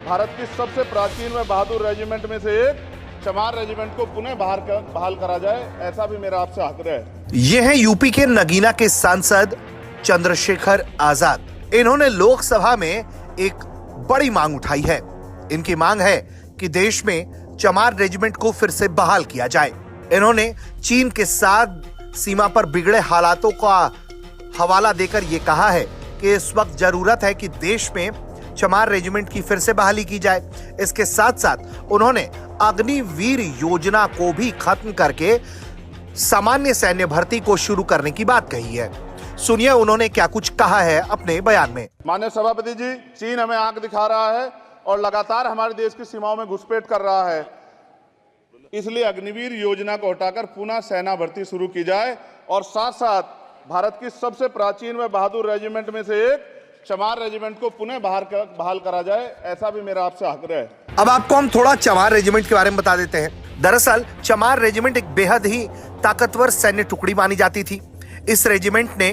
भारत की सबसे प्राचीन व बहादुर रेजिमेंट में से एक चमार रेजिमेंट को पुनः बहाल करा जाए, ऐसा भी मेरा आपसे आग्रह है। ये हैं यूपी के नगीना के सांसद चंद्रशेखर आजाद। इन्होंने लोकसभा में एक बड़ी मांग उठाई है। इनकी मांग है कि देश में चमार रेजिमेंट को फिर से बहाल किया जाए। इन्होंने चीन के साथ सीमा पर बिगड़े हालातों का हवाला देकर यह कहा है कि इस वक्त जरूरत है कि देश में चमार रेजिमेंट की फिर से बहाली की जाए। इसके साथ साथ उन्होंने अग्निवीर योजना को भी खत्म करके सामान्य सैन्य भर्ती को शुरू करने की बात कही है। सुनिए उन्होंने क्या कुछ कहा है अपने बयान में। माननीय सभापति जी, चीन हमें आंख दिखा रहा है और लगातार हमारे देश की सीमाओं में घुसपैठ कर रहा है। इसलिए अग्निवीर योजना को हटाकर पुनः सेना भर्ती शुरू की जाए और साथ साथ भारत की सबसे प्राचीन व बहादुर रेजिमेंट में से एक चमार रेजिमेंट को पुनः बहाल करा जाए, ऐसा भी मेरा आपसे आग्रह है। अब आपको हम थोड़ा चमार रेजिमेंट के बारे में बता देते हैं। दरअसल चमार रेजिमेंट एक बेहद ही ताकतवर सैन्य टुकड़ी मानी जाती थी। इस रेजिमेंट ने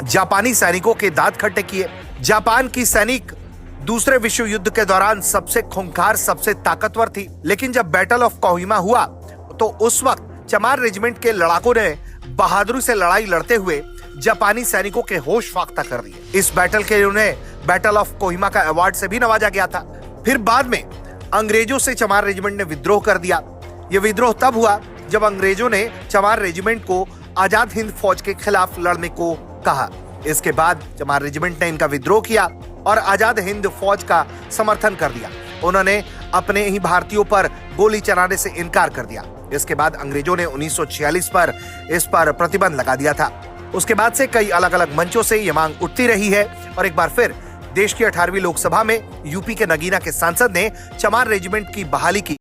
जापानी सैनिकों के दांत खट्टे किए। जापान की सैनिक दूसरे विश्व युद्ध के दौरान सबसे खूंखार, सबसे ताकतवर थी। लेकिन जब बैटल ऑफ कोहिमा हुआ तो उस वक्त चमार रेजिमेंट के लड़ाकों ने बहादुरी से लड़ाई लड़ते हुए जापानी सैनिकों के होश फाख्ता कर दिए। इस बैटल के लिए उन्हें बैटल ऑफ कोहिमा का अवार्ड से भी नवाजा गया था। फिर बाद में अंग्रेजों से चमार रेजिमेंट ने विद्रोह कर दिया। यह विद्रोह तब हुआ जब अंग्रेजों ने चमार रेजिमेंट को आजाद हिंद फौज के खिलाफ लड़ने को कहा। इसके बाद चमार रेजिमेंट ने इनका विद्रोह किया और आजाद हिंद फौज का समर्थन कर दिया। उन्होंने अपने ही भारतीयों पर गोली चलाने से इनकार कर दिया। इसके बाद अंग्रेजों ने 1946 पर इस पर प्रतिबंध लगा दिया था। उसके बाद से कई अलग अलग मंचों से यह मांग उठती रही है और एक बार फिर देश की 18वीं लोकसभा में यूपी के नगीना के सांसद ने चमार रेजिमेंट की बहाली की